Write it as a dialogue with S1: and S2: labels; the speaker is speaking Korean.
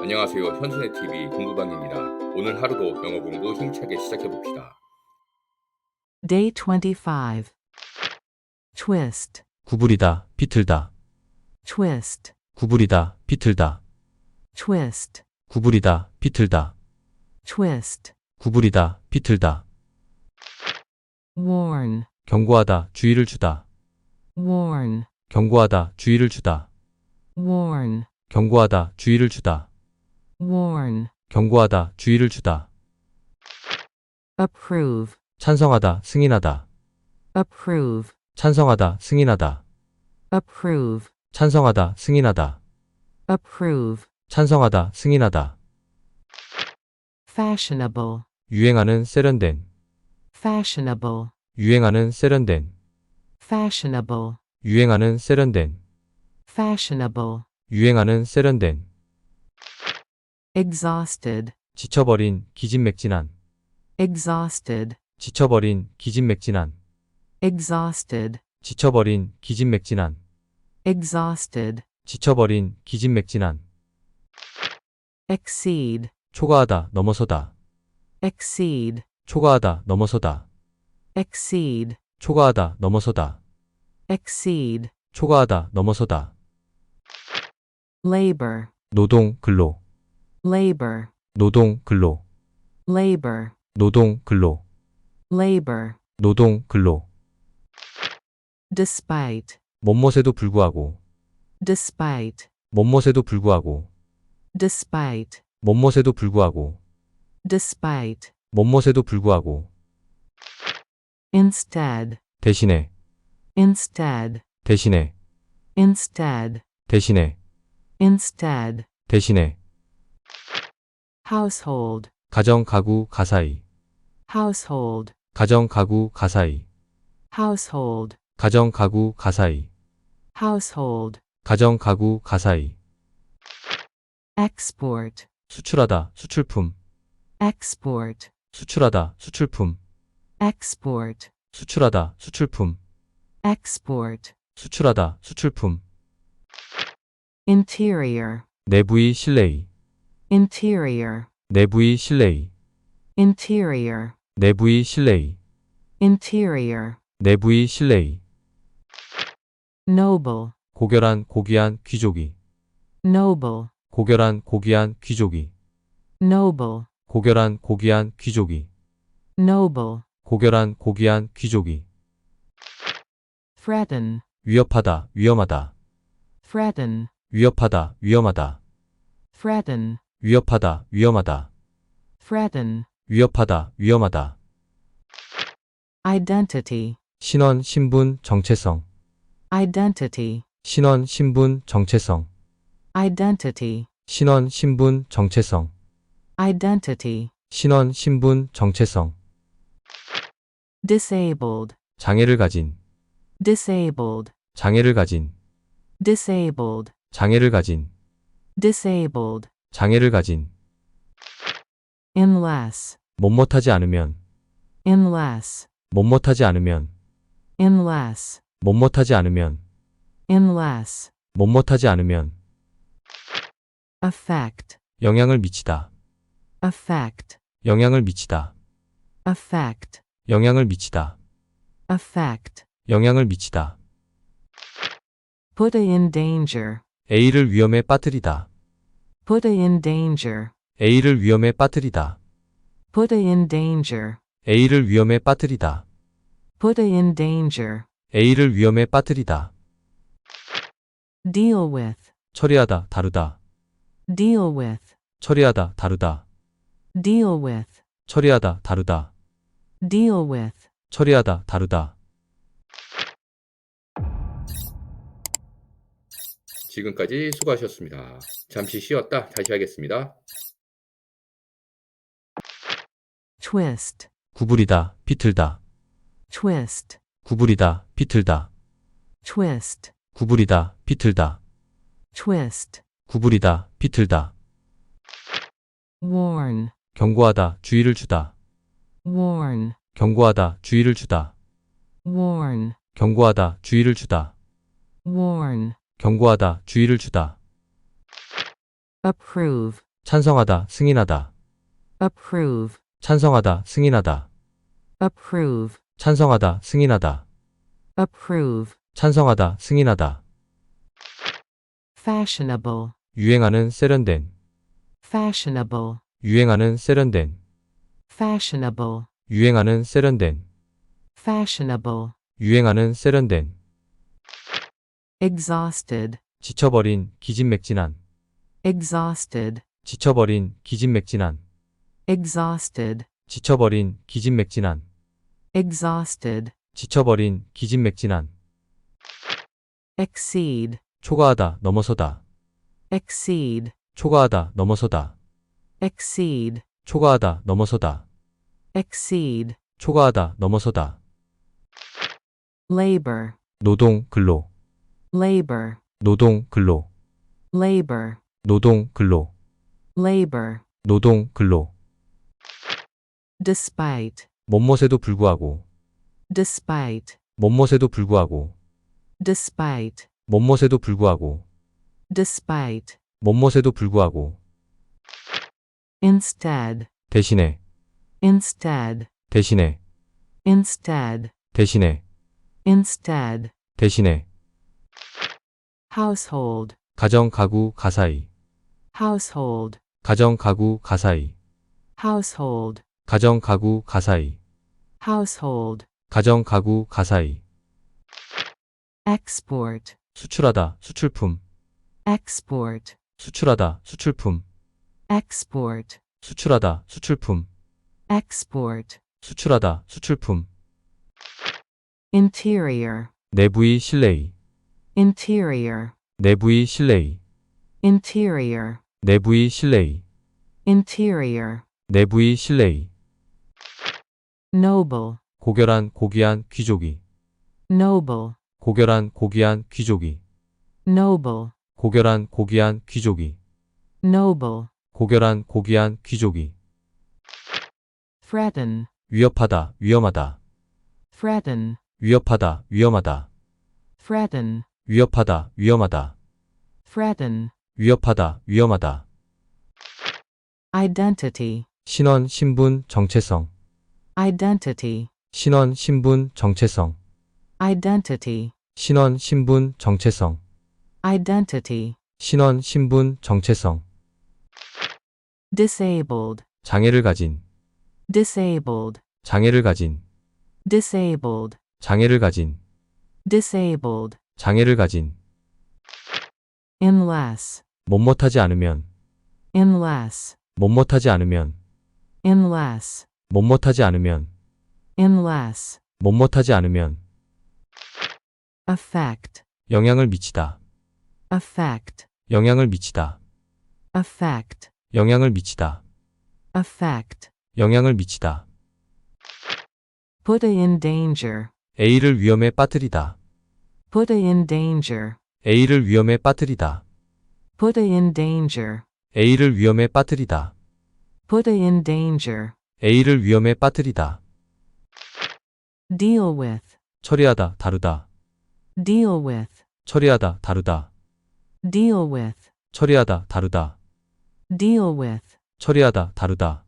S1: 안녕하세요. 현순의 TV 공부방입니다. 오늘 하루도 영어 공부 힘차게 시작해 봅시다.
S2: Day 25. Twist,
S3: 구부리다, 비틀다,
S2: twist,
S3: 구부리다, 비틀다,
S2: twist,
S3: 구부리다, 비틀다,
S2: twist.
S3: 구부리다, 비틀다,
S2: Warn,
S3: 경고하다, 주의를 주다,
S2: warn,
S3: 경고하다, 주의를 주다,
S2: warn,
S3: 경고하다, 주의를 주다,
S2: warn.
S3: 경고하다, 주의를 주다,
S2: Approve,
S3: 찬성하다, 승인하다,
S2: approve,
S3: 찬성하다, 승인하다,
S2: approve,
S3: 찬성하다, 승인하다,
S2: approve.
S3: 찬성하다, 승인하다,
S2: Fashionable,
S3: 유행하는 세련된,
S2: fashionable,
S3: 유행하는 세련된,
S2: fashionable,
S3: 유행하는 세련된,
S2: fashionable.
S3: 유행하는 세련된,
S2: Exhausted,
S3: 지쳐버린, 기진맥진한,
S2: exhausted,
S3: 지쳐버린, 기진맥진한,
S2: exhausted,
S3: 지쳐버린, 기진맥진한,
S2: exhausted.
S3: 지쳐버린, 기진맥진한,
S2: Exceed,
S3: 초과하다, 넘어서다,
S2: exceed,
S3: 초과하다, 넘어서다,
S2: exceed,
S3: 초과하다, 넘어서다,
S2: exceed.
S3: 초과하다, 넘어서다,
S2: Labor,
S3: 노동, 근로,
S2: labor,
S3: 노동, 근로,
S2: labor,
S3: 노동, 근로,
S2: labor.
S3: 노동, 근로,
S2: Despite,
S3: 못못에도 불구하고,
S2: despite,
S3: 못못에도 불구하고,
S2: despite,
S3: 못못에도 불구하고,
S2: despite.
S3: 못못에도 불구하고,
S2: Instead,
S3: 대신에,
S2: instead,
S3: 대신에,
S2: instead,
S3: 대신에,
S2: instead.
S3: 대신에,
S2: Household,
S3: 가정, 가구, 가사이,
S2: household,
S3: 가정, 가구, 가사이,
S2: household,
S3: 가정, 가구, 가사이,
S2: household.
S3: 가정, 가구, 가사이,
S2: Export,
S3: 수출하다, 수출품,
S2: export,
S3: 수출하다, 수출품,
S2: export,
S3: 수출하다, 수출품,
S2: export.
S3: 수출하다, 수출품,
S2: Interior,
S3: 내부의 실내의,
S2: interior,
S3: 내부의 실내의,
S2: interior,
S3: 내부의 실내의,
S2: interior.
S3: 내부의 실내의,
S2: Noble,
S3: 고결한, 고귀한 귀족이,
S2: noble,
S3: 고결한, 고귀한 귀족이,
S2: noble,
S3: 고결한, 고귀한 귀족이,
S2: noble.
S3: 고결한, 고귀한 귀족이,
S2: Threaten,
S3: 위협하다, 위험하다,
S2: threaten,
S3: 위협하다, 위험하다,
S2: threaten,
S3: 위협하다, 위험하다,
S2: threaten.
S3: 위협하다, 위험하다,
S2: Identity,
S3: 신원, 신분, 정체성,
S2: identity,
S3: 신원, 신분, 정체성,
S2: identity,
S3: 신원, 신분, 정체성,
S2: identity.
S3: 신원, 신분, 정체성,
S2: Disabled,
S3: 장애를 가진,
S2: disabled,
S3: 장애를 가진,
S2: disabled,
S3: 장애를 가진,
S2: disabled.
S3: 장애를 가진,
S2: Unless,
S3: 못못하지 않으면,
S2: unless,
S3: 못못하지 않으면,
S2: unless,
S3: 못못하지 않으면,
S2: unless.
S3: 못못하지 않으면,
S2: Affect,
S3: 영향을 미치다,
S2: affect,
S3: 영향을 미치다,
S2: affect,
S3: 영향을 미치다,
S2: affect.
S3: 영향을 미치다,
S2: Put in danger,
S3: A를 위험에 빠뜨리다,
S2: put in danger,
S3: A를 위험에 빠뜨리다,
S2: put in danger,
S3: A를 위험에 빠뜨리다,
S2: put in danger.
S3: A를 위험에 빠뜨리다,
S2: Deal with,
S3: 처리하다, 다루다,
S2: deal with,
S3: 처리하다, 다루다,
S2: deal with,
S3: 처리하다, 다루다,
S2: deal with.
S3: 처리하다, 다루다.
S1: 지금까지 수고하셨습니다. 잠시 쉬었다 다시 하겠습니다.
S2: Twist,
S3: 구부리다, 비틀다,
S2: twist,
S3: 구부리다, 비틀다,
S2: twist,
S3: 구부리다, 비틀다,
S2: twist.
S3: 구부리다, 비틀다,
S2: Warn,
S3: 경고하다, 주의를 주다,
S2: warn,
S3: 경고하다, 주의를 주다,
S2: warn,
S3: 경고하다, 주의를 주다,
S2: warn.
S3: 경고하다, 주의를 주다,
S2: approve,
S3: 찬성하다, 승인하다.
S2: approve,
S3: 찬성하다, 승인하다.
S2: approve,
S3: 찬성하다, 승인하다.
S2: approve,
S3: 찬성하다, 승인하다.
S2: fashionable,
S3: 유행하는, 세련된.
S2: fashionable,
S3: 유행하는, 세련된.
S2: fashionable,
S3: 유행하는, 세련된.
S2: fashionable,
S3: 유행하는, 세련된.
S2: exhausted,
S3: 지쳐버린, 기진맥진한.
S2: exhausted,
S3: 지쳐버린, 기진맥진한.
S2: exhausted,
S3: 지쳐버린, 기진맥진한.
S2: exhausted,
S3: 지쳐버린, 기진맥진한.
S2: exceed,
S3: 초과하다, 넘어서다.
S2: exceed,
S3: 초과하다, 넘어서다.
S2: exceed,
S3: 초과하다, 넘어서다.
S2: exceed,
S3: 초과하다, 넘어서다.
S2: labor,
S3: 노동, 근로.
S2: labor,
S3: 노동, 근로.
S2: labor,
S3: 노동, 근로.
S2: labor,
S3: 노동, 근로.
S2: despite,
S3: 못못에도 불구하고.
S2: despite,
S3: 못못에도 불구하고.
S2: despite,
S3: 못못에도 불구하고.
S2: despite,
S3: 못못에도 불구하고.
S2: instead,
S3: 대신에.
S2: instead,
S3: 대신에.
S2: instead,
S3: 대신에.
S2: instead,
S3: 대신에.
S2: household,
S3: 가정, 가구, 가사이.
S2: household,
S3: 가정, 가구, 가사이.
S2: household,
S3: 가정, 가구, 가사이.
S2: household,
S3: 가정, 가구, 가사이.
S2: export,
S3: 수출하다, 수출품.
S2: export,
S3: 수출하다, 수출품.
S2: export,
S3: 수출하다, 수출품.
S2: export,
S3: 수출하다, 수출품.
S2: interior,
S3: 내부의 실내의.
S2: interior,
S3: 내부의 실내의.
S2: interior,
S3: 내부의 실내의.
S2: interior,
S3: 내부의 실내의.
S2: noble,
S3: 고결한, 고귀한, 귀족이.
S2: noble,
S3: 고결한, 고귀한, 귀족이.
S2: noble,
S3: 고결한, 고귀한, 귀족이.
S2: noble,
S3: 고결한, 고귀한, 귀족이.
S2: threaten,
S3: 위협하다, 위험하다.
S2: threaten,
S3: 위협하다, 위험하다.
S2: threaten,
S3: 위협하다, 위험하다.
S2: threaten,
S3: 위협하다, 위험하다.
S2: identity,
S3: 신원, 신분, 정체성.
S2: identity,
S3: 신원, 신분, 정체성.
S2: identity,
S3: 신원, 신분, 정체성.
S2: identity,
S3: 신원, 신분, 정체성.
S2: disabled,
S3: 장애를 가진.
S2: disabled,
S3: 장애를 가진.
S2: disabled,
S3: 장애를 가진.
S2: disabled,
S3: 장애를 가진.
S2: unless,
S3: 못못하지 않으면.
S2: unless,
S3: 못못하지 않으면.
S2: unless,
S3: 못못하지 않으면.
S2: unless,
S3: 못못하지 않으면.
S2: affect,
S3: 영향을 미치다.
S2: affect,
S3: 영향을 미치다.
S2: affect,
S3: 영향을 미치다.
S2: affect,
S3: 영향을 미치다.
S2: put in danger,
S3: A를 위험에 빠뜨리다.
S2: put in danger,
S3: A를 위험에 빠뜨리다.
S2: put in danger,
S3: A를 위험에 빠뜨리다.
S2: put in danger,
S3: A를 위험에 빠뜨리다.
S2: deal with,
S3: 처리하다, 다루다.
S2: deal with,
S3: 처리하다, 다루다.
S2: deal with,
S3: 처리하다, 다루다.
S2: deal with,
S3: 처리하다, 다루다.